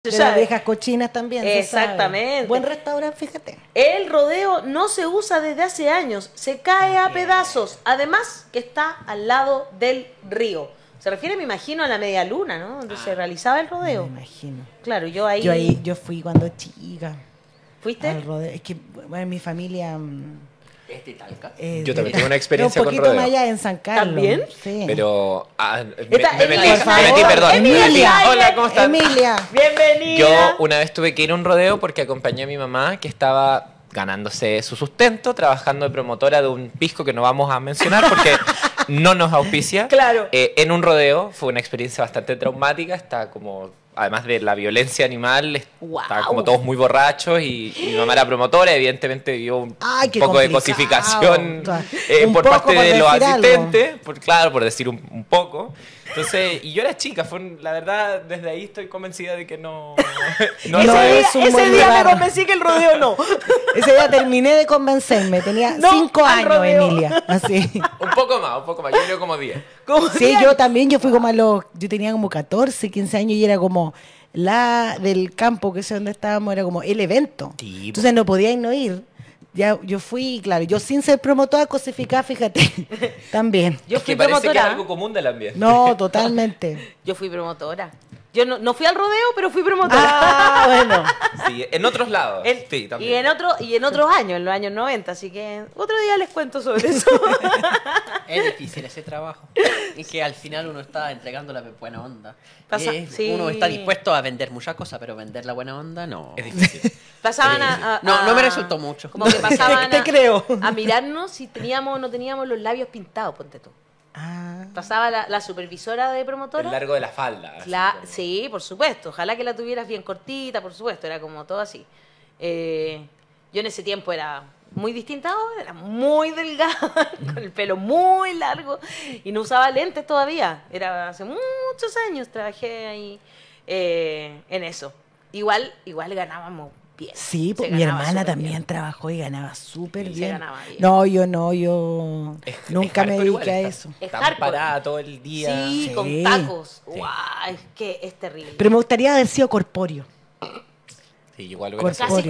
De las viejas cochinas también. Exactamente. Buen restaurante, fíjate. El rodeo no se usa desde hace años, se cae a pedazos. Además que está al lado del río. Se refiere, me imagino, a la media luna, ¿no? Donde se realizaba el rodeo. Me imagino. Claro, yo fui cuando chica. ¿Fuiste? Al rodeo. Es que, bueno, mi familia... ¿Es de Talca? Yo también tengo una experiencia con rodeo. Un poquito más allá en San Carlos. ¿También? Sí. Pero Emilia, me metí, perdón. Emilia. Hola, ¿cómo están? Emilia. Bienvenida. Yo una vez tuve que ir a un rodeo porque acompañé a mi mamá que estaba ganándose su sustento, trabajando de promotora de un pisco que no vamos a mencionar porque no nos auspicia. Claro. En un rodeo fue una experiencia bastante traumática, está como... Además de la violencia animal, estaban como todos muy borrachos y mi mamá era promotora, evidentemente vivió un poco de cosificación por parte de los asistentes, por decir un poco. Entonces, y yo era chica, la verdad, desde ahí estoy convencida de que no... ese día me convencí que el rodeo no. Ese día terminé de convencerme, tenía 5 años, Emilia, así. Un poco más, yo creo como 10. Sí, yo también, yo tenía como 14, 15 años y era como la del campo, que sé dónde estábamos, era como el evento. Sí, entonces no podía no ir. Ya, yo fui, claro, yo sin ser promotora cosificada, fíjate, también. Yo fui promotora. promotora. Que es algo común del ambiente. No, totalmente. Yo fui promotora. Yo no fui al rodeo, pero fui promotora. Ah, bueno. Sí, en otros lados. Sí, también. Y en otros años, en los años 90, así que otro día les cuento sobre eso. Es difícil ese trabajo. Y que al final uno está entregando la buena onda. Sí. Uno está dispuesto a vender muchas cosas, pero vender la buena onda no. Es difícil. Pasaban no me resultó mucho. Como que pasaban Te creo. a mirarnos si teníamos o no teníamos los labios pintados, ponte tú. Pasaba la supervisora de promotora. El largo de la falda. Sí, por supuesto. Ojalá que la tuvieras bien cortita, por supuesto. Era como todo así. Yo en ese tiempo era muy distinta ahora. Era muy delgada, con el pelo muy largo. Y no usaba lentes todavía. Era hace muchos años. Trabajé ahí en eso. Igual ganábamos bien. Sí, pues mi hermana también trabajó y ganaba súper bien. Ganaba bien. No, yo nunca me dediqué a eso. Estás parada todo el día. Sí, con tacos. Sí. Guau, es que es terrible. Pero me gustaría haber sido corpóreo. Sí, igual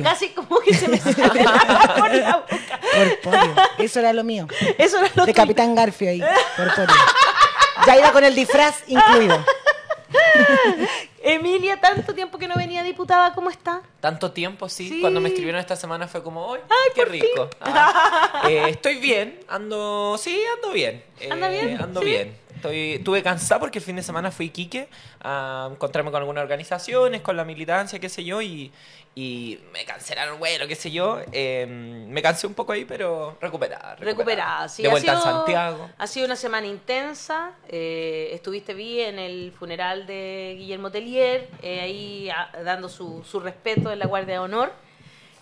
casi como que se me sale la por la boca. Corpóreo. Eso era lo mío. Eso era lo de Capitán Garfio ahí. Corpóreo. Ya iba con el disfraz incluido. Emilia, tanto tiempo que no venía diputada, ¿cómo está? Tanto tiempo, sí. Cuando me escribieron esta semana fue como, ¡ay, qué rico! Estoy bien, ando bien. ¿Anda bien? Ando ¿Sí? bien. Estuve cansado porque el fin de semana fui a Iquique a encontrarme con algunas organizaciones, con la militancia, qué sé yo, y me cancelaron, bueno, qué sé yo. Me cansé un poco ahí, pero recuperada. Sí. De vuelta en Santiago. Ha sido una semana intensa. Estuviste bien en el funeral de Guillermo Tellier, ahí dando su respeto en la Guardia de Honor.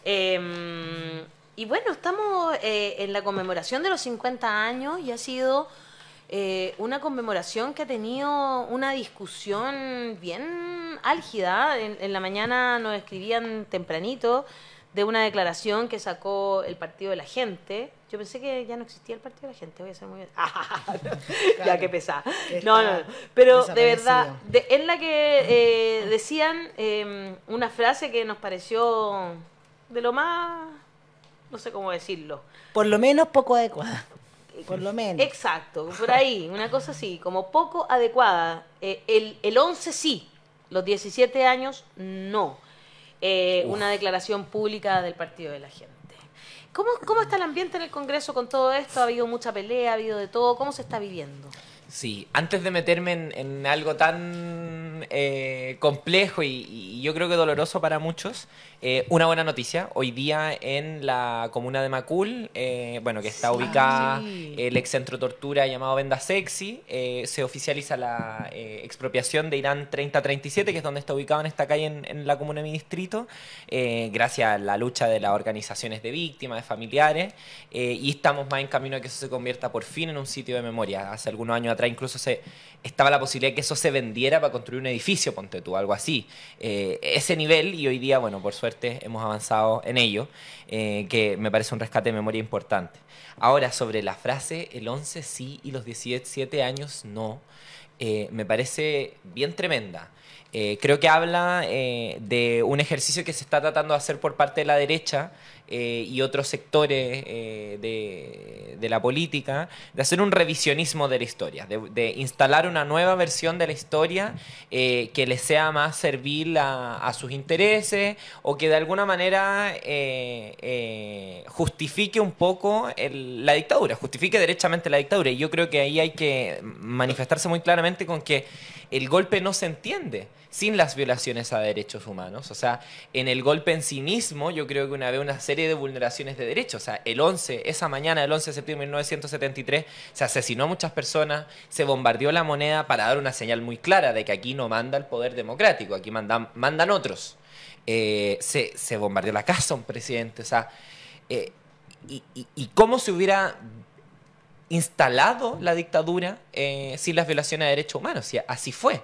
Y bueno, estamos en la conmemoración de los 50 años y ha sido... una conmemoración que ha tenido una discusión bien álgida. En la mañana nos escribían tempranito de una declaración que sacó el Partido de la Gente. Yo pensé que ya no existía el Partido de la Gente, voy a ser muy bien. Ya que pesada. No. Pero de verdad, en la que decían una frase que nos pareció de lo más, no sé cómo decirlo. Por lo menos poco adecuada. Por lo menos. Exacto, por ahí, una cosa así, como poco adecuada. El 11 sí, los 17 años no. Una declaración pública del Partido de la Gente. ¿Cómo está el ambiente en el Congreso con todo esto? ¿Ha habido mucha pelea? ¿Ha habido de todo? ¿Cómo se está viviendo? Sí, antes de meterme en algo tan complejo y yo creo que doloroso para muchos, una buena noticia. Hoy día en la comuna de Macul, que está ubicada el ex centro de tortura llamado Venda Sexy, se oficializa la expropiación de Irán 3037, que es donde está ubicado en esta calle en la comuna de mi distrito, gracias a la lucha de las organizaciones de víctimas, de familiares, y estamos más en camino a que eso se convierta por fin en un sitio de memoria. Hace algunos años atrás incluso estaba la posibilidad de que eso se vendiera para construir un edificio, ponte tú, algo así. Ese nivel, y hoy día, bueno, por suerte hemos avanzado en ello, que me parece un rescate de memoria importante. Ahora, sobre la frase, el 11 sí y los 17 años no, me parece bien tremenda. Creo que habla de un ejercicio que se está tratando de hacer por parte de la derecha y otros sectores de la política, de hacer un revisionismo de la historia, de instalar una nueva versión de la historia que le sea más servil a sus intereses o que de alguna manera justifique un poco la dictadura, justifique derechamente la dictadura. Y yo creo que ahí hay que manifestarse muy claramente con que el golpe no se entiende sin las violaciones a derechos humanos. O sea, en el golpe en sí mismo yo creo que una serie de vulneraciones de derechos. O sea, esa mañana del 11 de septiembre de 1973 se asesinó a muchas personas, se bombardeó la moneda para dar una señal muy clara de que aquí no manda el poder democrático, aquí mandan otros. Se bombardeó la casa a un presidente. O sea, y cómo se hubiera instalado la dictadura sin las violaciones de derechos humanos. Y así fue.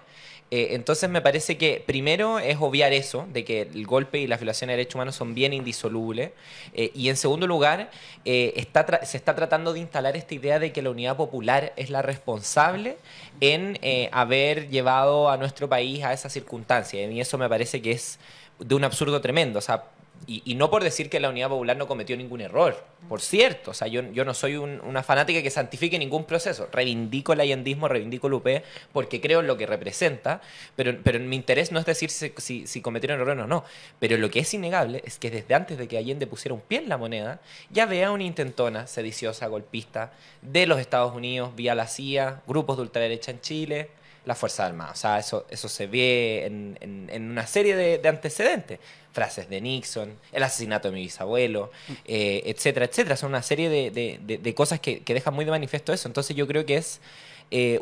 Entonces me parece que primero es obviar eso, de que el golpe y las violaciones de derechos humanos son bien indisolubles. Y en segundo lugar, se está tratando de instalar esta idea de que la Unidad Popular es la responsable en haber llevado a nuestro país a esa circunstancia. Y a mí eso me parece que es de un absurdo tremendo. O sea, y no por decir que la Unidad Popular no cometió ningún error, por cierto. O sea, yo no soy una fanática que santifique ningún proceso. Reivindico el allendismo, reivindico el UP, porque creo en lo que representa, pero mi interés no es decir si cometieron errores o no. Pero lo que es innegable es que desde antes de que Allende pusiera un pie en la moneda, ya vea una intentona sediciosa, golpista, de los Estados Unidos, vía la CIA, grupos de ultraderecha en Chile, las Fuerzas Armadas. O sea, eso se ve en una serie de antecedentes. Frases de Nixon, el asesinato de mi bisabuelo, etcétera, etcétera. Son una serie de cosas que dejan muy de manifiesto eso. Entonces yo creo que es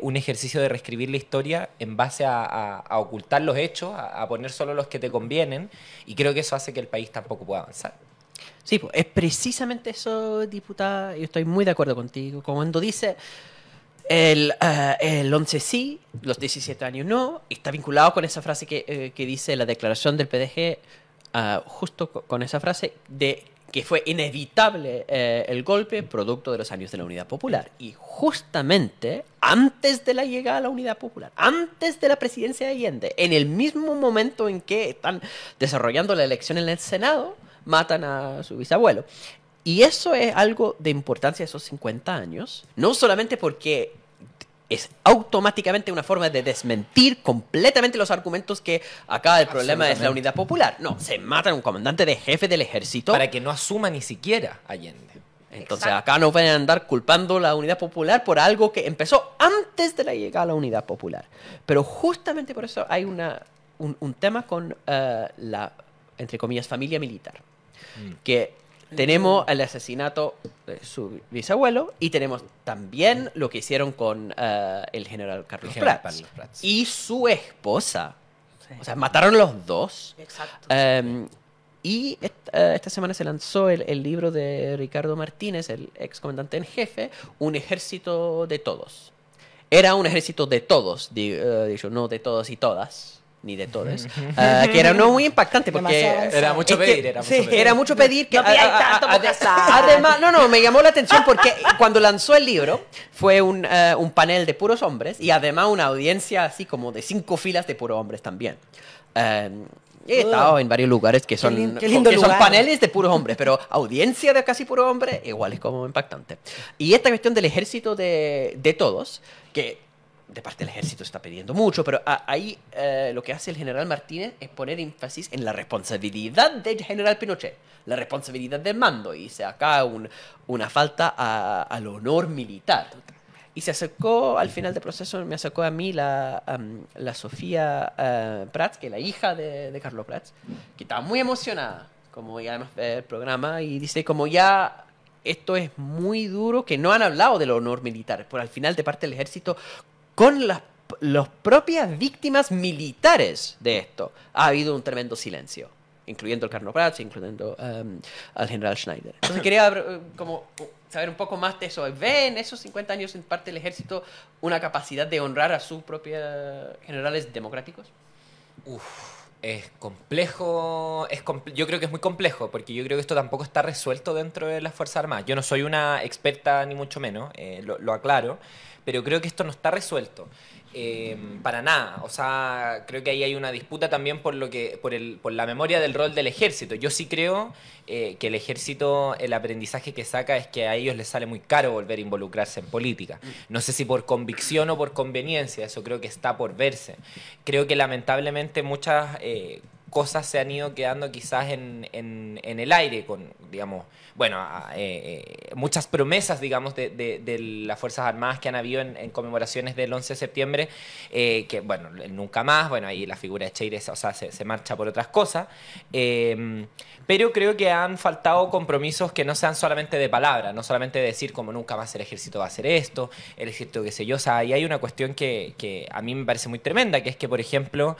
un ejercicio de reescribir la historia en base a ocultar los hechos, a poner solo los que te convienen, y creo que eso hace que el país tampoco pueda avanzar. Sí, pues, es precisamente eso, diputada. Yo estoy muy de acuerdo contigo. Cuando dice el 11 sí, los 17 años no, está vinculado con esa frase que dice la declaración del PDG, justo con esa frase de que fue inevitable el golpe producto de los años de la Unidad Popular. Y justamente antes de la llegada a la Unidad Popular, antes de la presidencia de Allende, en el mismo momento en que están desarrollando la elección en el Senado, matan a su bisabuelo. Y eso es algo de importancia, esos 50 años, no solamente porque es automáticamente una forma de desmentir completamente los argumentos que acá el problema es la Unidad Popular. No, se mata a un comandante de jefe del ejército. Para que no asuma ni siquiera Allende. Entonces acá no pueden andar culpando a la Unidad Popular por algo que empezó antes de la llegada a la Unidad Popular. Pero justamente por eso hay un tema con la, entre comillas, familia militar. Que tenemos el asesinato de su bisabuelo y tenemos también lo que hicieron con el general Carlos Prats y su esposa. Sí. O sea, mataron a los dos. Exacto. Y esta semana se lanzó el libro de Ricardo Martínez, el ex comandante en jefe, Un ejército de todos. Era un ejército de todos, dicho, no de todos y todas, ni de todos, que era no muy impactante porque era mucho pedir, era mucho pedir que no pidáis tanto, además, me llamó la atención porque cuando lanzó el libro fue un panel de puros hombres y además una audiencia así como de 5 filas de puros hombres también. He estado en varios lugares que son, son paneles de puros hombres, pero audiencia de casi puros hombres igual es como impactante. Y esta cuestión del ejército de todos, que de parte del ejército está pidiendo mucho, pero ahí lo que hace el general Martínez es poner énfasis en la responsabilidad del general Pinochet, la responsabilidad del mando, y se acá una falta al honor militar. Y se acercó, al final del proceso, me acercó a mí la Sofía Prats, que es la hija de Carlos Prats, que estaba muy emocionada, como ya hemos visto el programa, y dice como ya esto es muy duro, que no han hablado del honor militar, pero al final de parte del ejército, con las propias víctimas militares de esto, ha habido un tremendo silencio, incluyendo el Carlos Prats, incluyendo al general Schneider. Entonces quería como saber un poco más de eso. ¿Ve en esos 50 años en parte del ejército una capacidad de honrar a sus propios generales democráticos? Es complejo, yo creo que es muy complejo, porque yo creo que esto tampoco está resuelto dentro de las Fuerzas Armadas. Yo no soy una experta ni mucho menos, lo aclaro, pero creo que esto no está resuelto. Para nada. O sea, creo que ahí hay una disputa también por la memoria del rol del ejército. Yo sí creo que el ejército, el aprendizaje que saca es que a ellos les sale muy caro volver a involucrarse en política. No sé si por convicción o por conveniencia, eso creo que está por verse. Creo que lamentablemente muchas cosas se han ido quedando quizás en el aire, con, digamos, bueno, muchas promesas, digamos, de las Fuerzas Armadas que han habido en conmemoraciones del 11 de septiembre, que, bueno, el nunca más, bueno, ahí la figura de Cheire, o sea, se marcha por otras cosas, pero creo que han faltado compromisos que no sean solamente de palabra, no solamente de decir como nunca más el ejército va a hacer esto, el ejército qué sé yo, o sea, ahí hay una cuestión que a mí me parece muy tremenda, que es que, por ejemplo,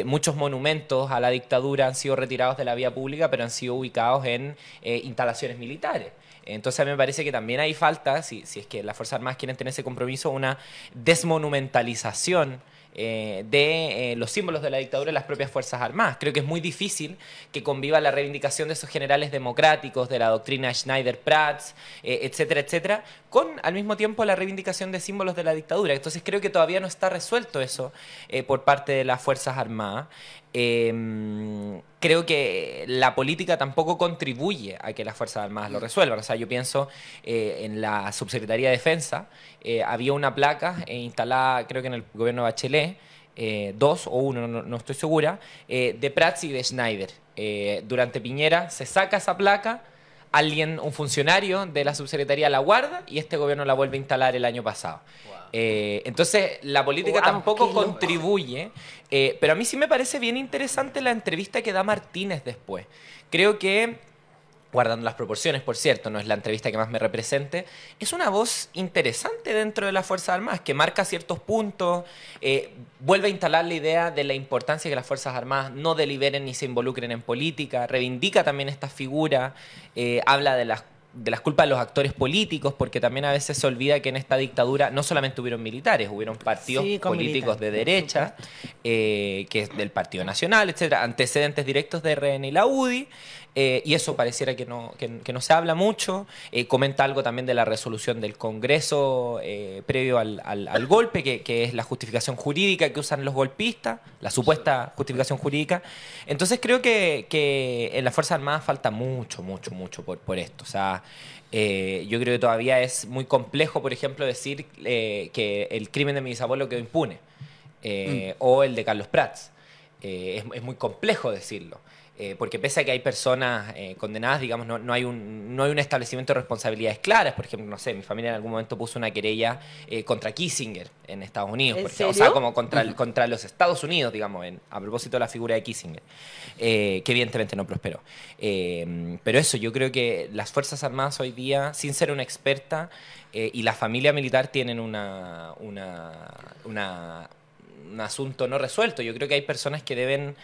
muchos monumentos a la dictadura han sido retirados de la vía pública, pero han sido ubicados en instalaciones militares. Entonces a mí me parece que también hay falta, si es que las Fuerzas Armadas quieren tener ese compromiso, una desmonumentalización de los símbolos de la dictadura en las propias Fuerzas Armadas. Creo que es muy difícil que conviva la reivindicación de esos generales democráticos, de la doctrina Schneider-Prats, etcétera, etcétera, con al mismo tiempo la reivindicación de símbolos de la dictadura. Entonces creo que todavía no está resuelto eso por parte de las Fuerzas Armadas. Creo que la política tampoco contribuye a que las Fuerzas Armadas lo resuelvan. O sea, yo pienso en la Subsecretaría de Defensa, había una placa instalada, creo que en el gobierno de Bachelet, dos o uno, no estoy segura, de Prats y de Schneider. Durante Piñera se saca esa placa, un funcionario de la Subsecretaría la guarda y este gobierno la vuelve a instalar el año pasado. Entonces, la política tampoco contribuye, pero a mí sí me parece bien interesante la entrevista que da Martínez después. Creo que, guardando las proporciones, por cierto, no es la entrevista que más me represente, es una voz interesante dentro de las Fuerzas Armadas, que marca ciertos puntos, vuelve a instalar la idea de la importancia de que las Fuerzas Armadas no deliberen ni se involucren en política, reivindica también esta figura, habla de las culpas de los actores políticos, porque también a veces se olvida que en esta dictadura no solamente hubieron militares, hubieron partidos políticos de derecha, que es del Partido Nacional, etcétera, antecedentes directos de RN y la UDI, y eso pareciera que no se habla mucho. Comenta algo también de la resolución del Congreso previo al golpe, que es la justificación jurídica que usan los golpistas, la supuesta justificación jurídica. Entonces creo que en las Fuerzas Armadas falta mucho por esto. O sea, yo creo que todavía es muy complejo, por ejemplo, decir que el crimen de mi bisabuelo quedó impune, o el de Carlos Prats. Es muy complejo decirlo. Porque pese a que hay personas condenadas, digamos, no hay un establecimiento de responsabilidades claras. Por ejemplo, no sé, mi familia en algún momento puso una querella contra Kissinger en Estados Unidos. ¿En o sea, como contra los Estados Unidos, digamos, a propósito de la figura de Kissinger, que evidentemente no prosperó. Pero eso, yo creo que las Fuerzas Armadas hoy día, sin ser una experta, y la familia militar tienen un asunto no resuelto. Yo creo que hay personas que deben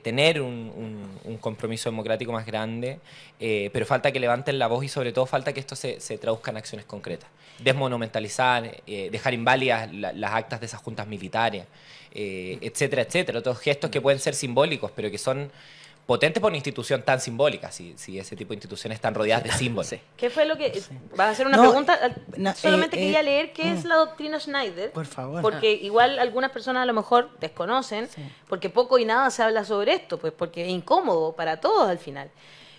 tener un compromiso democrático más grande, pero falta que levanten la voz y sobre todo falta que esto se traduzca en acciones concretas. Desmonumentalizar, dejar inválidas las actas de esas juntas militares, etcétera, etcétera. Otros gestos que pueden ser simbólicos, pero que son potentes por una institución tan simbólica, si ese tipo de instituciones están rodeadas de símbolos. Sí. ¿Qué fue lo que...? ¿Vas a hacer una pregunta? Solamente quería leer qué es la doctrina Schneider. Por favor. Porque igual algunas personas a lo mejor desconocen, porque poco y nada se habla sobre esto, pues porque es incómodo para todos al final.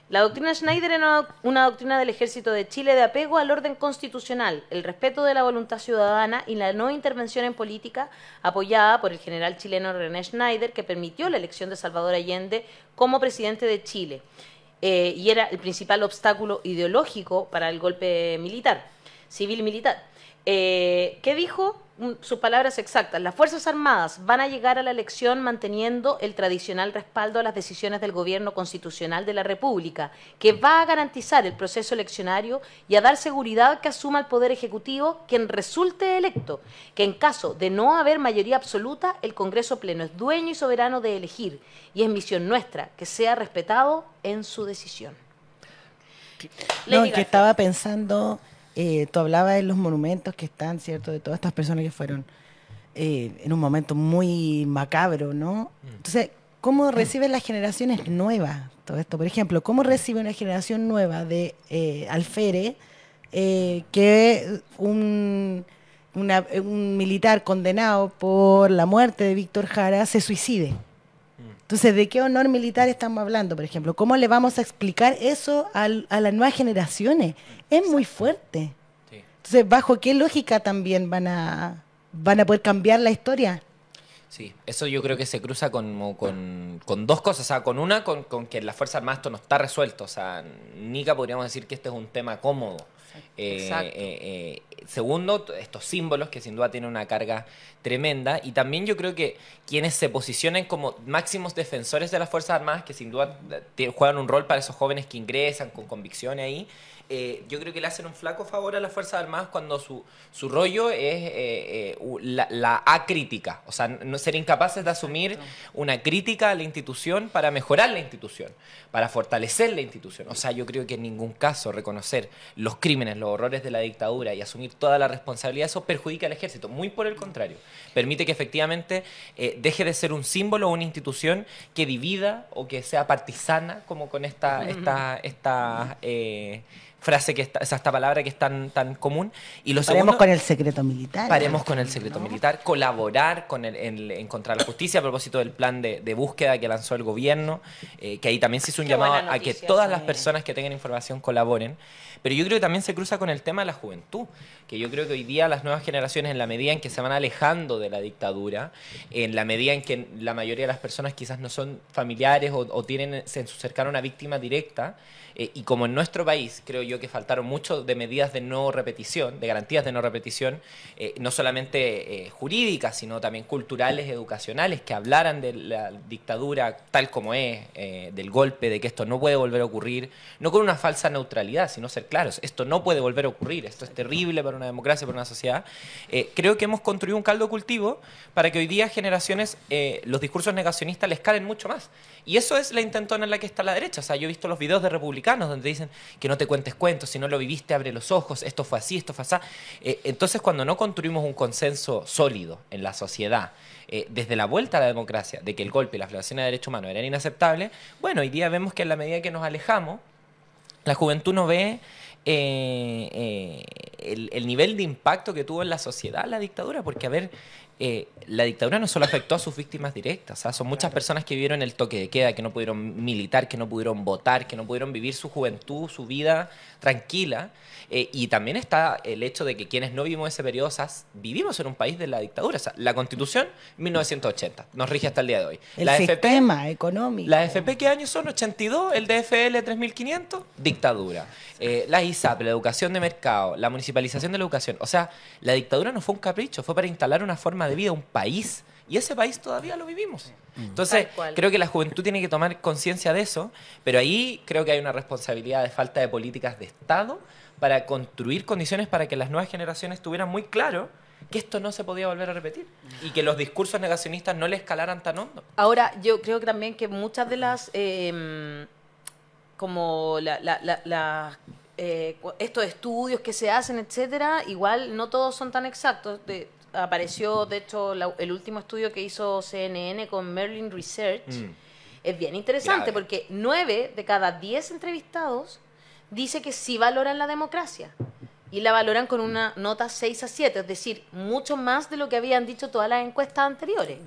La doctrina Schneider era una doctrina del Ejército de Chile de apego al orden constitucional, el respeto de la voluntad ciudadana y la no intervención en política, apoyada por el general chileno René Schneider, que permitió la elección de Salvador Allende como presidente de Chile. Y era el principal obstáculo ideológico para el golpe militar, civil-militar. ¿Qué dijo? Sus palabras exactas: las Fuerzas Armadas van a llegar a la elección manteniendo el tradicional respaldo a las decisiones del gobierno constitucional de la República, que va a garantizar el proceso eleccionario y a dar seguridad que asuma el Poder Ejecutivo quien resulte electo, que en caso de no haber mayoría absoluta, el Congreso Pleno es dueño y soberano de elegir, y es misión nuestra que sea respetado en su decisión. No, que estaba pensando... tú hablabas de los monumentos que están, ¿cierto? De todas estas personas que fueron en un momento muy macabro, ¿no? Entonces, ¿cómo reciben las generaciones nuevas todo esto? Por ejemplo, ¿cómo recibe una generación nueva de alférez que un un militar condenado por la muerte de Víctor Jara se suicide. Entonces, ¿de qué honor militar estamos hablando, por ejemplo? ¿Cómo le vamos a explicar eso a las nuevas generaciones? Es muy fuerte. Sí. Entonces, ¿bajo qué lógica también van a poder cambiar la historia? Sí, eso yo creo que se cruza con dos cosas. O sea, con que en las Fuerzas Armadas esto no está resuelto. O sea, Nica podríamos decir que este es un tema cómodo. Exacto. Segundo, estos símbolos que sin duda tienen una carga tremenda. Y también yo creo que quienes se posicionen como máximos defensores de las Fuerzas Armadas, que sin duda juegan un rol para esos jóvenes que ingresan con convicciones ahí, yo creo que le hacen un flaco favor a las Fuerzas Armadas cuando su rollo es la acrítica. O sea, no ser incapaces de asumir una crítica a la institución para mejorar la institución, para fortalecer la institución. O sea, yo creo que en ningún caso reconocer los crímenes, los horrores de la dictadura y asumir toda la responsabilidad, eso perjudica al ejército. Muy por el contrario. Permite que efectivamente deje de ser un símbolo o una institución que divida o que sea partisana, como con esta frase, esta palabra que es tan común. Y lo Paremos segundo, con el secreto militar. paremos con el secreto militar, colaborar con en contra la justicia a propósito del plan de búsqueda que lanzó el gobierno, que ahí también se hizo un Qué llamado buena a que noticia, todas sí. las personas que tengan información colaboren. Pero yo creo que también se cruza con el tema de la juventud, que yo creo que hoy día las nuevas generaciones, en la medida en que se van alejando de la dictadura, en la medida en que la mayoría de las personas quizás no son familiares o tienen en su cercano una víctima directa, y como en nuestro país creo yo que faltaron mucho de medidas de no repetición, de garantías de no repetición, no solamente jurídicas, sino también culturales, educacionales, que hablaran de la dictadura tal como es, del golpe, de que esto no puede volver a ocurrir, no con una falsa neutralidad, sino ser claros, esto no puede volver a ocurrir, esto es terrible para una democracia, para una sociedad. Creo que hemos construido un caldo de cultivo para que hoy día generaciones, los discursos negacionistas les calen mucho más. Y eso es la intentona en la que está la derecha. O sea, yo he visto los videos de republicanos donde dicen que no te cuentes cuentos, si no lo viviste, abre los ojos, esto fue así, esto fue así. Entonces, cuando no construimos un consenso sólido en la sociedad, desde la vuelta a la democracia, de que el golpe y la violación de derechos humanos eran inaceptables, bueno, hoy día vemos que en la medida que nos alejamos, la juventud no ve el nivel de impacto que tuvo en la sociedad la dictadura, porque, a ver, la dictadura no solo afectó a sus víctimas directas, o sea, son muchas personas que vivieron el toque de queda, que no pudieron militar, que no pudieron votar, que no pudieron vivir su juventud, su vida tranquila. Y también está el hecho de que quienes no vivimos ese periodo, o sea, vivimos en un país de la dictadura. O sea, la Constitución, 1980, nos rige hasta el día de hoy. El La sistema económico. ¿Las FP qué años son? 82, el DFL 3500, dictadura. La ISAP, la educación de mercado, la municipalización de la educación. O sea, la dictadura no fue un capricho, fue para instalar una forma de vida, un país. Y ese país todavía lo vivimos. Entonces, Tal cual. creo que la juventud tiene que tomar conciencia de eso, pero ahí creo que hay una responsabilidad de falta de políticas de Estado para construir condiciones para que las nuevas generaciones tuvieran muy claro que esto no se podía volver a repetir y que los discursos negacionistas no le escalaran tan hondo. Ahora, yo creo que también que muchas de las, como estos estudios que se hacen, etcétera, igual no todos son tan exactos. Apareció, de hecho, el último estudio que hizo CNN con Merlin Research. Es bien interesante Grave. porque 9 de cada 10 entrevistados dice que sí valoran la democracia. Y la valoran con una nota 6 a 7, es decir, mucho más de lo que habían dicho todas las encuestas anteriores.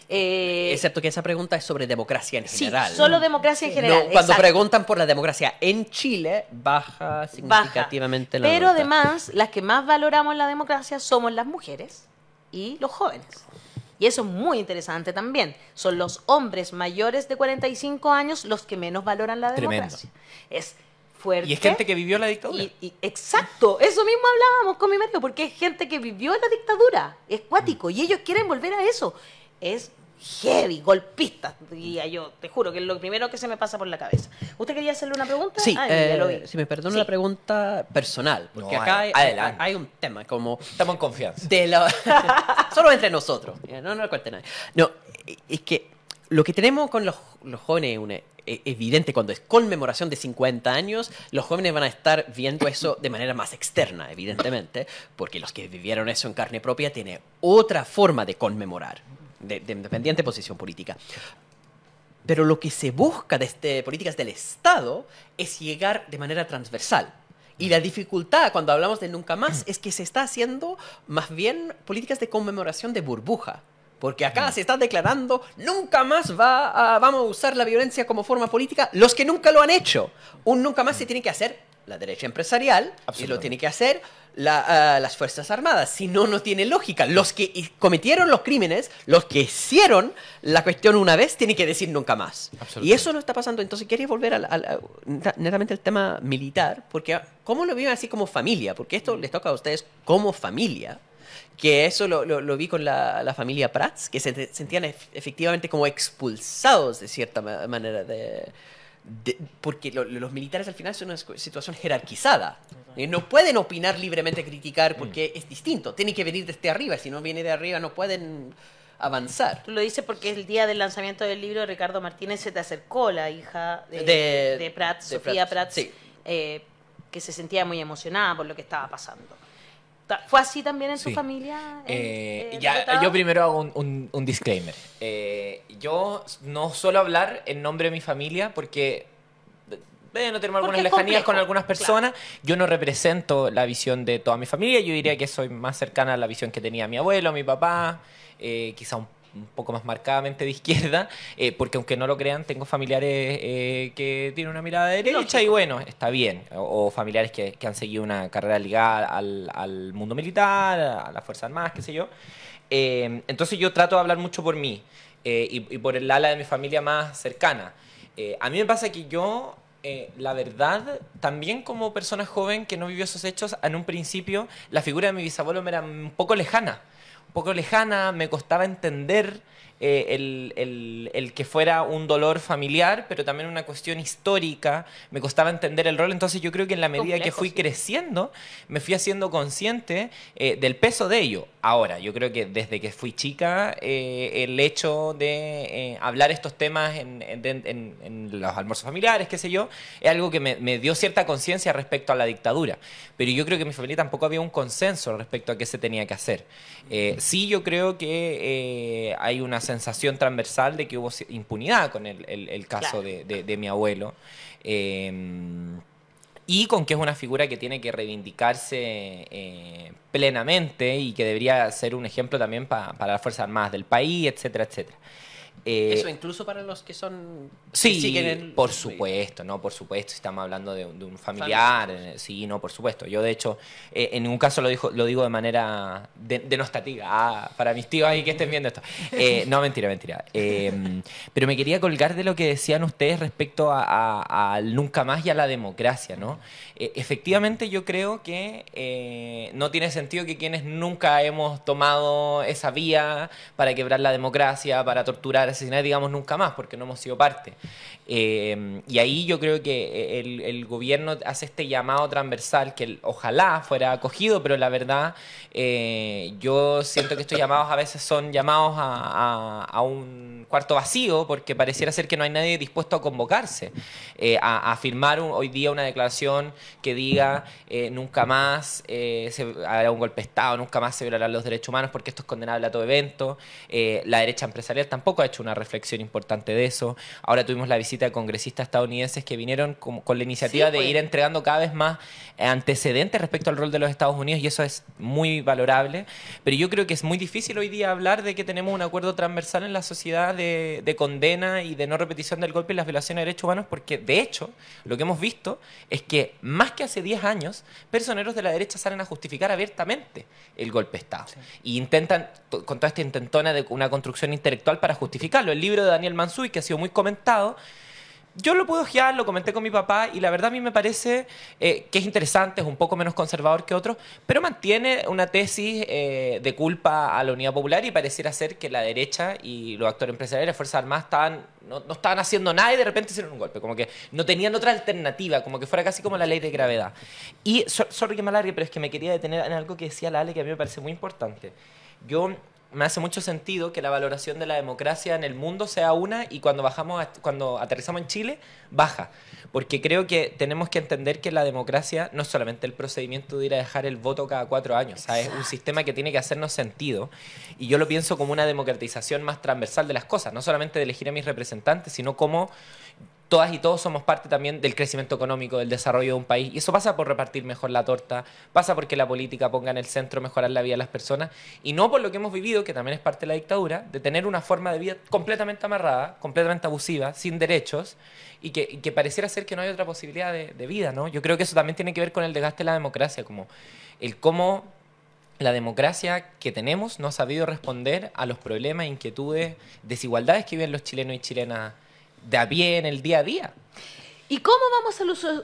Excepto que esa pregunta es sobre democracia en Sí, general. solo democracia en general. No, cuando exacto. preguntan por la democracia en Chile, baja significativamente la Pero nota. además, las que más valoramos la democracia somos las mujeres y los jóvenes. Y eso es muy interesante también. Son los hombres mayores de 45 años los que menos valoran la Tremendo. democracia. Es fuerte. Y es gente que vivió la dictadura. Exacto, eso mismo hablábamos con mi marido, porque es gente que vivió la dictadura, es cuático, y ellos quieren volver a eso. Es heavy, golpista, diría yo, te juro que es lo primero que se me pasa por la cabeza. ¿Usted quería hacerle una pregunta? Sí, Ah, ya lo vi. si me perdona Sí. la pregunta personal, porque No, acá adelante. hay un tema como Estamos en confianza. de la solo entre nosotros, no lo cuente nadie. No, es que lo que tenemos con los jóvenes es evidente cuando es conmemoración de 50 años, los jóvenes van a estar viendo eso de manera más externa, evidentemente, porque los que vivieron eso en carne propia tienen otra forma de conmemorar, de independiente posición política. Pero lo que se busca desde políticas del Estado es llegar de manera transversal. Y la dificultad cuando hablamos de nunca más es que se está haciendo más bien políticas de conmemoración de burbuja. Porque acá se está declarando, nunca más vamos a usar la violencia como forma política los que nunca lo han hecho. Un nunca más se tiene que hacer la derecha empresarial y lo tiene que hacer las Fuerzas Armadas. Si no, no tiene lógica. Los que cometieron los crímenes, los que hicieron la cuestión una vez, tienen que decir nunca más. Y eso no está pasando. Entonces quería volver netamente al tema militar, porque ¿cómo lo viven así como familia? Porque esto les toca a ustedes como familia. Que eso lo vi con la familia Prats, que se sentían efectivamente como expulsados de cierta manera porque los militares al final son una situación jerarquizada. No pueden opinar libremente, criticar, porque es distinto. Tienen que venir desde arriba. Si no viene de arriba no pueden avanzar. Tú lo dices porque el día del lanzamiento del libro, Ricardo Martínez se te acercó, la hija de Prats, Sofía Prats, sí. Que se sentía muy emocionada por lo que estaba pasando. ¿Fue así también en tu familia? Yo primero hago un disclaimer. Yo no suelo hablar en nombre de mi familia porque no tenemos algunas lejanías con algunas personas. Claro. Yo no represento la visión de toda mi familia. Yo diría que soy más cercana a la visión que tenía mi abuelo, mi papá, quizá un poco más marcadamente de izquierda, porque aunque no lo crean, tengo familiares que tienen una mirada de derecha y bueno, está bien. O familiares que han seguido una carrera ligada al mundo militar, a las Fuerzas Armadas, qué sé yo. Entonces yo trato de hablar mucho por mí y por el ala de mi familia más cercana. A mí me pasa que yo, la verdad, también como persona joven que no vivió esos hechos, en un principio la figura de mi bisabuelo me era un poco lejana. Me costaba entender el que fuera un dolor familiar, pero también una cuestión histórica, me costaba entender el rol, entonces yo creo que en la medida que fui creciendo, me fui haciendo consciente del peso de ello. Ahora, yo creo que desde que fui chica, el hecho de hablar estos temas en los almuerzos familiares, qué sé yo, es algo que me dio cierta conciencia respecto a la dictadura, pero yo creo que en mi familia tampoco había un consenso respecto a qué se tenía que hacer. Sí, yo creo que hay una sensación transversal de que hubo impunidad con el caso de mi abuelo, y con que es una figura que tiene que reivindicarse plenamente y que debería ser un ejemplo también para las Fuerzas Armadas del país, etcétera, etcétera. Eso incluso para los que son... Sí, por supuesto, por supuesto, si estamos hablando de un familiar, sí, por supuesto. Yo, de hecho, en ningún caso lo digo de manera denostativa, para mis tíos ahí que estén viendo esto. No, mentira. Pero me quería colgar de lo que decían ustedes respecto al nunca más y a la democracia, ¿no? Efectivamente, yo creo que no tiene sentido que quienes nunca hemos tomado esa vía para quebrar la democracia, para torturar, asesinar, digamos nunca más, porque no hemos sido parte. Y ahí yo creo que el gobierno hace este llamado transversal que ojalá fuera acogido, pero la verdad yo siento que estos llamados a veces son llamados a un cuarto vacío, porque pareciera ser que no hay nadie dispuesto a convocarse, a firmar hoy día una declaración que diga nunca más se hará un golpe de Estado, nunca más se violarán los derechos humanos, porque esto es condenable a todo evento. La derecha empresarial tampoco ha hecho una reflexión importante de eso. Ahora tuvimos la visita de congresistas estadounidenses que vinieron con la iniciativa de ir entregando cada vez más antecedentes respecto al rol de los Estados Unidos, y eso es muy valorable, pero yo creo que es muy difícil hoy día hablar de que tenemos un acuerdo transversal en la sociedad de condena y de no repetición del golpe y las violaciones de derechos humanos, porque de hecho lo que hemos visto es que más que hace 10 años, personeros de la derecha salen a justificar abiertamente el golpe de Estado y intentan, con toda esta intentona de una construcción intelectual para justificarlo. El libro de Daniel Mansuy, que ha sido muy comentado, yo lo pude ojear, lo comenté con mi papá y la verdad a mí me parece que es interesante, es un poco menos conservador que otros, pero mantiene una tesis de culpa a la Unidad Popular, y pareciera ser que la derecha y los actores empresariales, las Fuerzas Armadas, no estaban haciendo nada y de repente hicieron un golpe, como que no tenían otra alternativa, como que fuera casi como la ley de gravedad. Y, sorry que me alargue, pero es que me quería detener en algo que decía la Ale, que a mí me parece muy importante. Me hace mucho sentido que la valoración de la democracia en el mundo sea una, y cuando aterrizamos en Chile, baja. Porque creo que tenemos que entender que la democracia no es solamente el procedimiento de ir a dejar el voto cada 4 años, ¿sabes? Es un sistema que tiene que hacernos sentido. Y yo lo pienso como una democratización más transversal de las cosas, no solamente de elegir a mis representantes, sino como todas y todos somos parte también del crecimiento económico, del desarrollo de un país. Y eso pasa por repartir mejor la torta, pasa porque la política ponga en el centro mejorar la vida de las personas, y no por lo que hemos vivido, que también es parte de la dictadura, de tener una forma de vida completamente amarrada, completamente abusiva, sin derechos, y que pareciera ser que no hay otra posibilidad de vida, ¿no? Yo creo que eso también tiene que ver con el desgaste de la democracia, como el cómo la democracia que tenemos no ha sabido responder a los problemas, inquietudes, desigualdades que viven los chilenos y chilenas de a pie en el día a día. ¿Y cómo vamos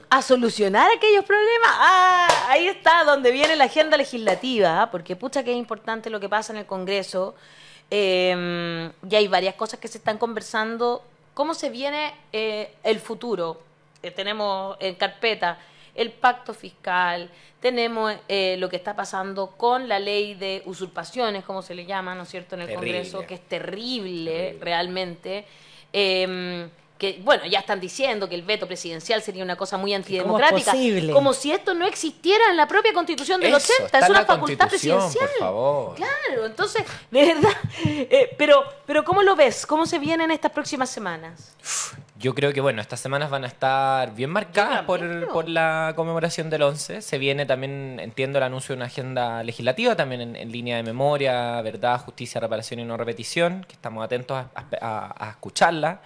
a solucionar aquellos problemas? Ah, ahí está donde viene la agenda legislativa, porque pucha que es importante lo que pasa en el Congreso. Y hay varias cosas que se están conversando. ¿Cómo se viene el futuro? Tenemos en carpeta el pacto fiscal, tenemos lo que está pasando con la ley de usurpaciones, como se le llama, ¿no es cierto?, en el Congreso, que es terrible. Realmente. Que, bueno, ya están diciendo que el veto presidencial sería una cosa muy antidemocrática. Como si esto no existiera en la propia Constitución del 80. Es una facultad presidencial. Por favor. Claro, entonces, de verdad. Pero ¿cómo lo ves? ¿Cómo se vienen estas próximas semanas? Yo creo que, bueno, estas semanas van a estar bien marcadas por la conmemoración del 11. Se viene también, entiendo, el anuncio de una agenda legislativa, también en línea de memoria, verdad, justicia, reparación y no repetición, que estamos atentos a escucharla.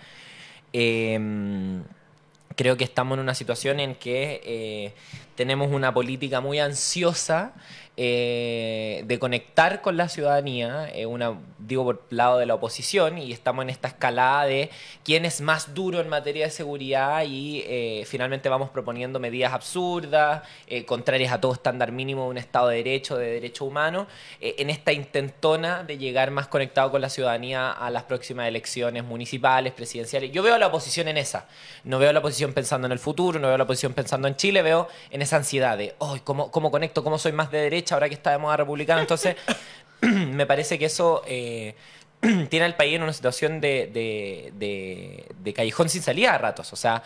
Creo que estamos en una situación en que tenemos una política muy ansiosa de conectar con la ciudadanía, digo por lado de la oposición, y estamos en esta escalada de quién es más duro en materia de seguridad y finalmente vamos proponiendo medidas absurdas, contrarias a todo estándar mínimo de un Estado de derecho humano, en esta intentona de llegar más conectado con la ciudadanía a las próximas elecciones municipales, presidenciales. Yo veo a la oposición en esa, no veo a la oposición pensando en el futuro, no veo a la oposición pensando en Chile, veo en esa ansiedad de, ¿cómo conecto? ¿Cómo soy más de derecha ahora que está de moda republicana? Entonces, me parece que eso tiene al país en una situación de callejón sin salida a ratos. O sea,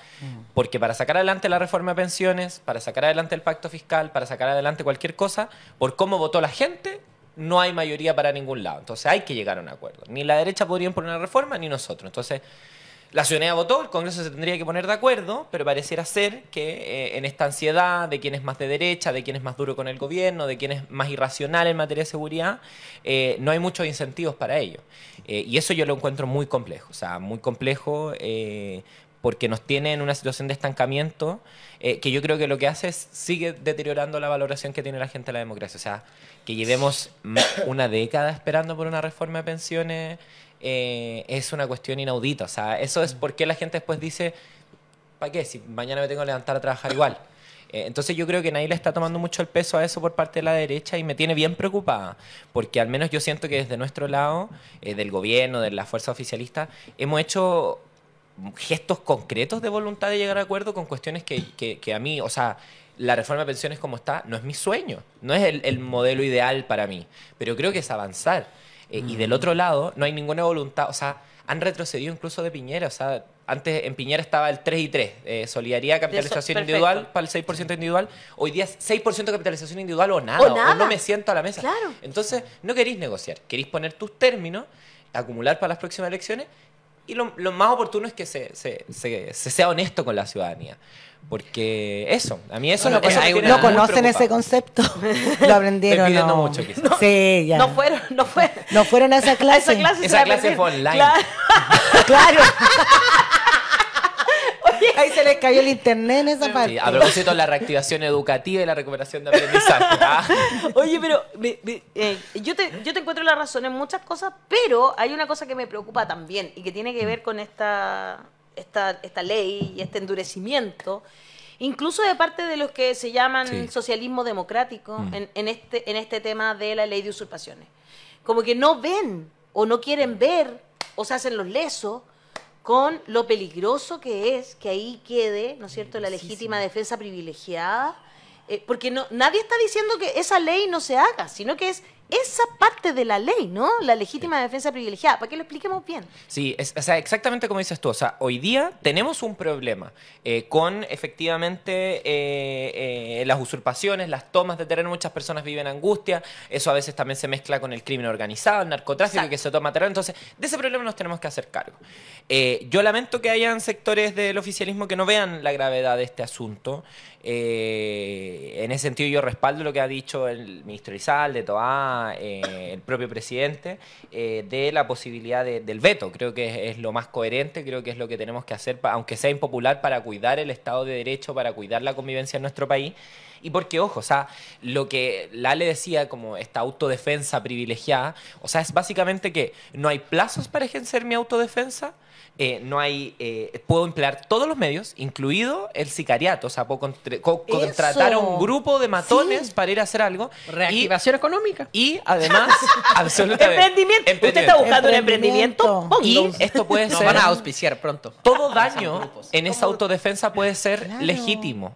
porque para sacar adelante la reforma de pensiones, para sacar adelante el pacto fiscal, para sacar adelante cualquier cosa, por cómo votó la gente, no hay mayoría para ningún lado. Entonces, hay que llegar a un acuerdo. Ni la derecha podría imponer una reforma, ni nosotros. Entonces, la ciudadanía votó, el Congreso se tendría que poner de acuerdo, pero pareciera ser que en esta ansiedad de quién es más de derecha, de quién es más duro con el gobierno, de quién es más irracional en materia de seguridad, no hay muchos incentivos para ello. Y eso yo lo encuentro muy complejo, o sea, muy complejo porque nos tiene en una situación de estancamiento que yo creo que lo que hace es sigue deteriorando la valoración que tiene la gente de la democracia. O sea, que llevemos una década esperando por una reforma de pensiones es una cuestión inaudita. O sea, eso es porque la gente después dice, ¿para qué? Si mañana me tengo que levantar a trabajar igual. Entonces yo creo que nadie le está tomando mucho el peso a eso por parte de la derecha y me tiene bien preocupada, porque al menos yo siento que desde nuestro lado, del gobierno, de la fuerza oficialista, hemos hecho gestos concretos de voluntad de llegar a acuerdo con cuestiones que a mí, o sea, la reforma de pensiones como está, no es mi sueño, no es el modelo ideal para mí, pero creo que es avanzar. Y del otro lado, no hay ninguna voluntad, o sea, han retrocedido incluso de Piñera, o sea, antes en Piñera estaba el 3 y 3, solidaridad, capitalización individual para el 6% individual, hoy día es 6% de capitalización individual o nada, o no me siento a la mesa. Claro. Entonces, no queréis negociar, queréis poner tus términos, acumular para las próximas elecciones, y lo más oportuno es que se sea honesto con la ciudadanía. Porque eso, a mí eso no conocen ese concepto. Lo aprendieron. Estoy pidiendo mucho, quizás. No, sí, ya. No fueron a esa clase. Esa clase fue online. Claro. Ahí se les cayó el internet en esa parte. Sí, a propósito de la reactivación educativa y la recuperación de aprendizaje. Oye, pero yo te encuentro la razón en muchas cosas, pero hay una cosa que me preocupa también y que tiene que ver con esta ley y este endurecimiento, incluso de parte de los que se llaman socialismo democrático en este tema de la ley de usurpaciones. Como que no ven o no quieren ver o se hacen los lesos con lo peligroso que es que ahí quede, ¿no es cierto?, la legítima defensa privilegiada, porque nadie está diciendo que esa ley no se haga, sino que es esa parte de la ley, ¿no? La legítima defensa privilegiada, para que lo expliquemos bien. Sí, o sea, exactamente como dices tú. O sea, hoy día tenemos un problema con efectivamente las usurpaciones, las tomas de terreno. Muchas personas viven angustia. Eso a veces también se mezcla con el crimen organizado, el narcotráfico, Exacto. que se toma terreno. Entonces, de ese problema nos tenemos que hacer cargo. Yo lamento que hayan sectores del oficialismo que no vean la gravedad de este asunto. En ese sentido yo respaldo lo que ha dicho el ministro Elizalde, Toá, el propio presidente, de la posibilidad del veto. Creo que es lo más coherente, creo que es lo que tenemos que hacer, aunque sea impopular, para cuidar el Estado de Derecho, para cuidar la convivencia en nuestro país. Y porque, ojo, o sea, lo que Lale decía como esta autodefensa privilegiada, o sea, es básicamente que no hay plazos para ejercer mi autodefensa. No hay, puedo emplear todos los medios, incluido el sicariato, o sea, puedo contratar a un grupo de matones para ir a hacer algo. Reactivación económica. Y además, absolutamente. Emprendimiento. ¿Usted está buscando un emprendimiento? Y esto puede Nos ser. van a auspiciar pronto. Todo daño en esa autodefensa puede ser legítimo.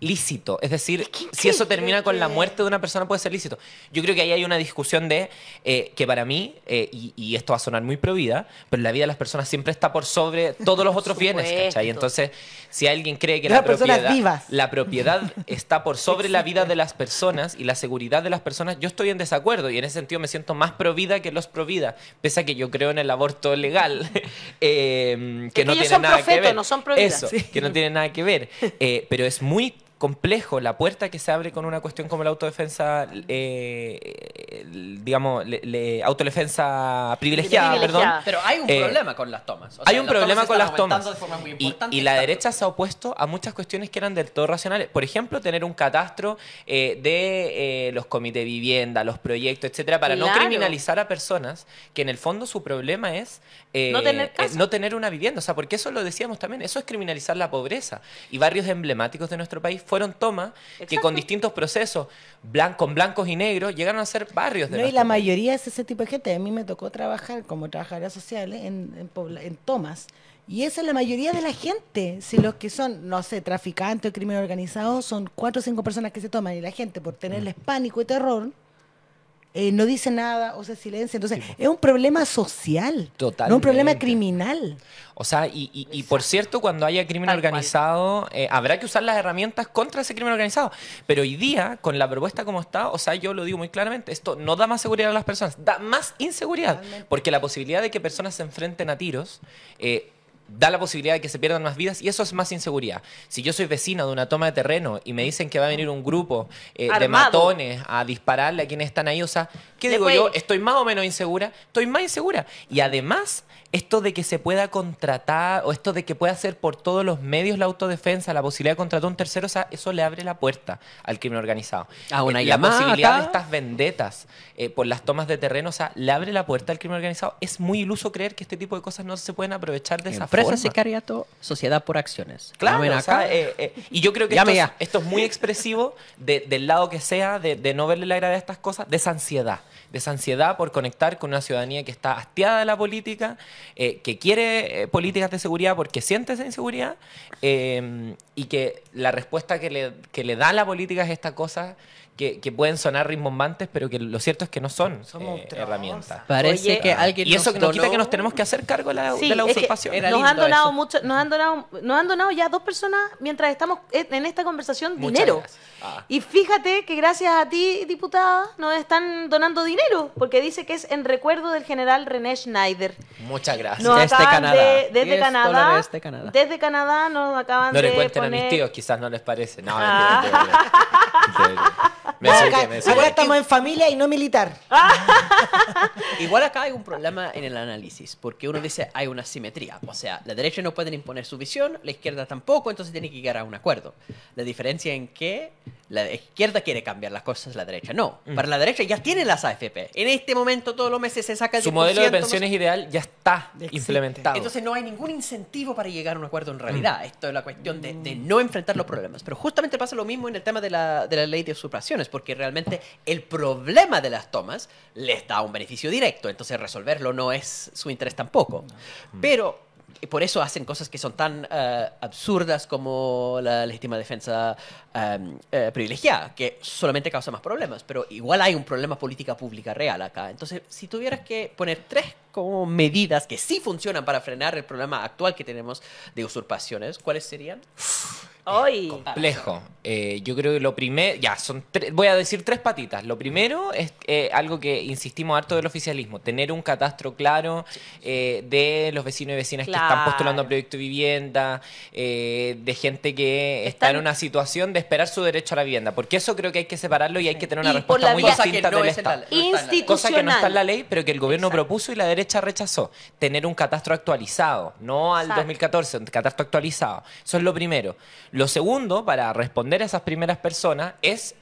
Lícito, es decir, si eso termina con la muerte de una persona puede ser lícito. Yo creo que ahí hay una discusión de que para mí, y esto va a sonar muy provida, pero la vida de las personas siempre está por sobre todos los otros bienes, ¿cachai? Entonces, si alguien cree que Las personas vivas. la propiedad está por sobre la vida de las personas y la seguridad de las personas, yo estoy en desacuerdo y en ese sentido me siento más provida que los provida, pese a que yo creo en el aborto legal, que no ellos tiene son nada que profetos, ver. no son provida. Eso, que no tiene nada que ver. Pero es muy complejo la puerta que se abre con una cuestión como la autodefensa, digamos, autodefensa privilegiada, Privilegiada. perdón. Pero hay un problema con las tomas. O sea, Hay un problema con las están tomas. aumentando de forma muy Y importante. la derecha se ha opuesto a muchas cuestiones que eran del todo racionales. Por ejemplo, tener un catastro de los comités de vivienda, los proyectos, etcétera, para no Claro. criminalizar a personas que en el fondo su problema es No tener casa. no tener una vivienda. O sea, porque eso lo decíamos también, eso es criminalizar la pobreza. Y barrios emblemáticos de nuestro país fueron tomas que Exacto. con distintos procesos, con blancos y negros, llegaron a ser barrios de No, y nuestro la país. mayoría es ese tipo de gente. A mí me tocó trabajar como trabajadora social en tomas. Y esa es la mayoría de la gente. Si los que son, no sé, traficantes o crimen organizado, son 4 o 5 personas que se toman. Y la gente, por tenerles pánico y terror, no dice nada o se silencia. Entonces, es un problema social. No un problema Totalmente. criminal. O sea, y por cierto, cuando haya crimen Tal cual. organizado, habrá que usar las herramientas contra ese crimen organizado. Pero hoy día, con la propuesta como está, o sea, yo lo digo muy claramente, esto no da más seguridad a las personas, da más inseguridad. Porque la posibilidad de que personas se enfrenten a tiros da la posibilidad de que se pierdan más vidas y eso es más inseguridad. Si yo soy vecino de una toma de terreno y me dicen que va a venir un grupo de Armado. matones a dispararle a quienes están ahí, o sea, ¿qué digo Después- yo? ¿Estoy más o menos insegura? Estoy más insegura. Y además, esto de que se pueda contratar o esto de que pueda hacer por todos los medios la autodefensa, la posibilidad de contratar a un tercero, o sea, eso le abre la puerta al crimen organizado. A una La llamada posibilidad acá. de estas vendetas por las tomas de terreno, o sea, le abre la puerta al crimen organizado. Es muy iluso creer que este tipo de cosas no se pueden aprovechar de esa Empresa forma. sicariato, sociedad por acciones. Claro, Llamen o sea, acá. y yo creo que Llame esto, ya. esto es muy expresivo del lado que sea, de no verle la gravedad a estas cosas, de esa ansiedad por conectar con una ciudadanía que está hastiada de la política, que quiere políticas de seguridad porque siente esa inseguridad y que la respuesta que le da la política es esta cosa que pueden sonar rimbombantes, pero que lo cierto es que no son herramientas. Parece Oye, que alguien Y eso nos no quita donó- que nos tenemos que hacer cargo de la Sí, de la es que usurpación. era nos han lindo donado eso. mucho, nos han donado ya 2 personas mientras estamos en esta conversación Muchas dinero. gracias. Ah. Y fíjate que gracias a ti, diputada, nos están donando dinero, porque dice que es en recuerdo del general René Schneider. Muchas gracias. Nos Desde acaban Canadá. desde 10 Canadá, dólares de Canadá. desde Canadá nos acaban No de le cuenten a poner... mis tíos, quizás no les parece. No, Ah. mentira. Me No, desubiqué, acá, me acá desubiqué. estamos en familia y no militar. Igual acá hay un problema en el análisis, porque uno dice hay una simetría. O sea, la derecha no puede imponer su visión, la izquierda tampoco, entonces tiene que llegar a un acuerdo. La diferencia en que la izquierda quiere cambiar las cosas, la derecha no. Para la derecha ya tiene las AFP. En este momento todos los meses se saca el Su 10%, modelo de no sé. pensiones ideal ya está Existe. implementado. Entonces no hay ningún incentivo para llegar a un acuerdo en realidad. Esto es la cuestión de no enfrentar los problemas. Pero justamente pasa lo mismo en el tema de la ley de usurpaciones, porque realmente el problema de las tomas les da un beneficio directo, entonces resolverlo no es su interés tampoco. Pero y por eso hacen cosas que son tan absurdas como la legítima defensa privilegiada, que solamente causa más problemas, pero igual hay un problema política pública real acá. Entonces, si tuvieras que poner 3 como medidas que sí funcionan para frenar el problema actual que tenemos de usurpaciones, ¿cuáles serían? ¡Ay! Complejo. Yo creo que lo primero, voy a decir 3 patitas. Lo primero es algo que insistimos harto del oficialismo, tener un catastro claro de los vecinos y vecinas que están postulando a proyecto de vivienda, de gente que está en una situación de esperar su derecho a la vivienda, porque eso creo que hay que separarlo y hay que tener una respuesta muy distinta del Estado. Cosa que no está en la ley, pero que el gobierno propuso y la derecha rechazó. Tener un catastro actualizado, no al 2014, un catastro actualizado. Eso es lo primero. Lo segundo, para responder a esas primeras personas, es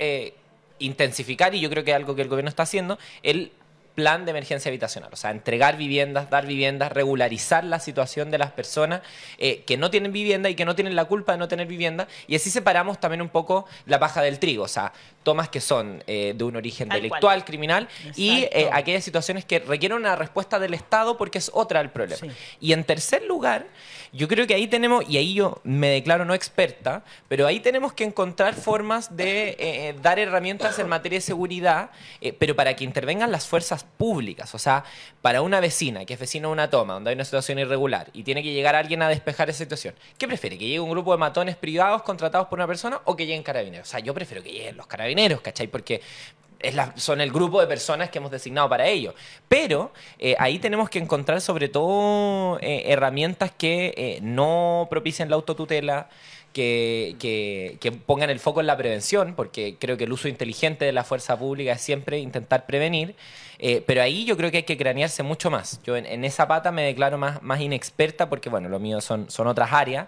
intensificar, y yo creo que es algo que el gobierno está haciendo, el plan de emergencia habitacional. O sea, entregar viviendas, dar viviendas, regularizar la situación de las personas que no tienen vivienda y que no tienen la culpa de no tener vivienda. Y así separamos también un poco la paja del trigo. O sea, tomas que son de un origen delictual, criminal, y aquellas situaciones que requieren una respuesta del Estado porque es otra el problema. Sí. Y en tercer lugar, yo creo que ahí tenemos, y ahí yo me declaro no experta, pero ahí tenemos que encontrar formas de dar herramientas en materia de seguridad, pero para que intervengan las fuerzas públicas. O sea, para una vecina, que es vecina de una toma, donde hay una situación irregular, y tiene que llegar alguien a despejar esa situación, ¿qué prefiere? ¿Que llegue un grupo de matones privados contratados por una persona o que lleguen carabineros? O sea, yo prefiero que lleguen los carabineros, ¿cachai? Porque son el grupo de personas que hemos designado para ello. Pero ahí tenemos que encontrar sobre todo herramientas que no propicien la autotutela, que pongan el foco en la prevención, porque creo que el uso inteligente de la fuerza pública es siempre intentar prevenir. Pero ahí yo creo que hay que cranearse mucho más. Yo en esa pata me declaro más inexperta porque, bueno, lo mío son otras áreas,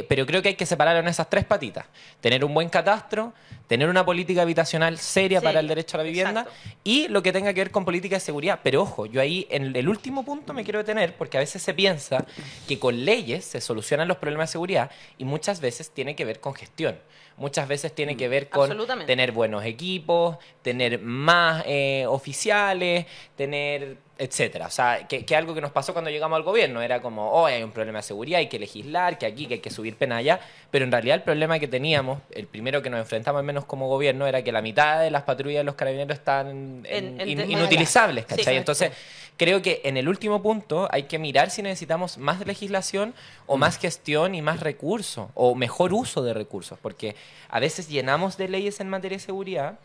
pero creo que hay que separarlo en esas 3 patitas. Tener un buen catastro, tener una política habitacional seria para el derecho a la vivienda, y lo que tenga que ver con política de seguridad. Pero ojo, yo ahí en el último punto me quiero detener porque a veces se piensa que con leyes se solucionan los problemas de seguridad y muchas veces tiene que ver con gestión. Muchas veces tiene que ver con tener buenos equipos, tener más oficiales, tener etcétera. O sea, que algo que nos pasó cuando llegamos al gobierno era como, hay un problema de seguridad, hay que legislar, que aquí, que hay que subir pena allá, pero en realidad el problema que teníamos, el primero que nos enfrentamos al menos como gobierno, era que la mitad de las patrullas de los carabineros estaban inutilizables, ¿cachai? Entonces, creo que en el último punto hay que mirar si necesitamos más legislación o más gestión y más recursos, o mejor uso de recursos, porque a veces llenamos de leyes en materia de seguridad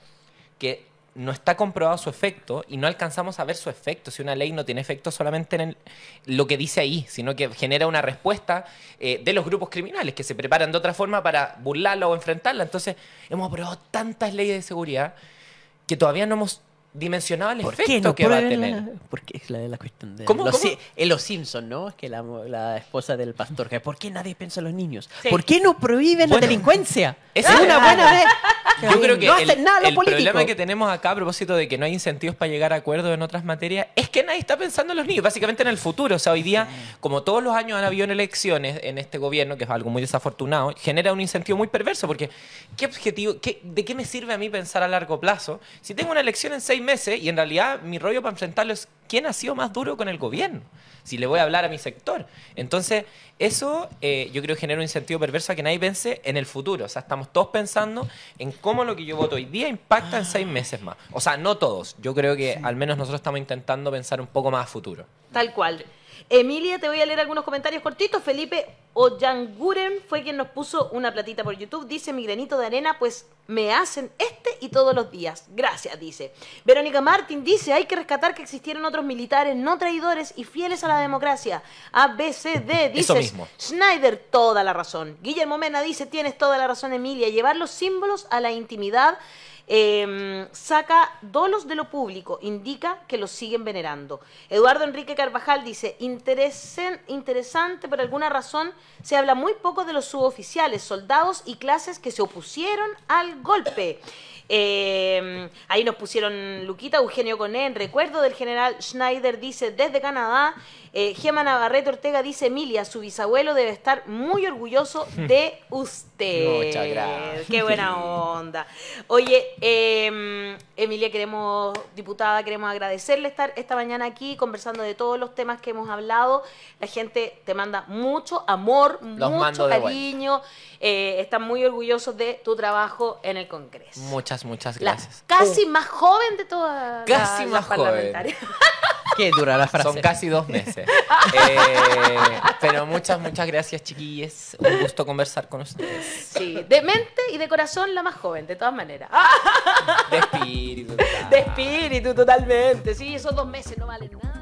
que no está comprobado su efecto y no alcanzamos a ver su efecto. Si una ley no tiene efecto solamente en lo que dice ahí, sino que genera una respuesta de los grupos criminales que se preparan de otra forma para burlarla o enfrentarla. Entonces, hemos aprobado tantas leyes de seguridad que todavía no hemos dimensionado el efecto que va a tener. Porque es la cuestión de ¿Cómo? Los Simpsons, ¿no? Es que la esposa del pastor, que ¿por qué nadie piensa en los niños? ¿Por qué no prohíben la delincuencia? Es una buena vez. Yo creo que el problema que tenemos acá a propósito de que no hay incentivos para llegar a acuerdos en otras materias es que nadie está pensando en los niños, básicamente en el futuro. O sea, hoy día, como todos los años han habido elecciones en este gobierno, que es algo muy desafortunado, genera un incentivo muy perverso, porque ¿qué objetivo, de qué me sirve a mí pensar a largo plazo si tengo una elección en 6 meses y en realidad mi rollo para enfrentarlo es quién ha sido más duro con el gobierno? Si le voy a hablar a mi sector. Entonces, eso yo creo que genera un incentivo perverso a que nadie piense en el futuro. O sea, estamos todos pensando en cómo lo que yo voto hoy día impacta en 6 meses más. O sea, no todos. Yo creo que al menos nosotros estamos intentando pensar un poco más a futuro. Tal cual. Emilia, te voy a leer algunos comentarios cortitos. Felipe Ollanguren fue quien nos puso una platita por YouTube. Dice, mi granito de arena, pues me hacen y todos los días. Gracias, dice. Verónica Martín dice, hay que rescatar que existieron otros militares no traidores y fieles a la democracia. ABCD dice, eso mismo. Schneider, toda la razón. Guillermo Mena dice, tienes toda la razón, Emilia. Llevar los símbolos a la intimidad saca dolos de lo público, indica que los siguen venerando. Eduardo Enrique Carvajal dice, interesante, por alguna razón se habla muy poco de los suboficiales, soldados y clases que se opusieron al golpe. Ahí nos pusieron Luquita, Eugenio Conén, recuerdo del general Schneider, dice desde Canadá. Gema Navarrete Ortega dice, Emilia, su bisabuelo debe estar muy orgulloso de usted. Muchas gracias. Qué buena onda. Oye, Emilia, diputada, queremos agradecerle estar esta mañana aquí conversando de todos los temas que hemos hablado. La gente te manda mucho amor, mucho cariño. Están muy orgullosos de tu trabajo en el Congreso. Muchas gracias. Casi más joven de todas Casi las más joven. parlamentarias. Qué dura la frase. Son casi 2 meses. Pero muchas gracias, chiquillos. Un gusto conversar con ustedes. Sí, de mente y de corazón la más joven, de todas maneras. De espíritu. De espíritu, totalmente. Sí, esos 2 meses no valen nada.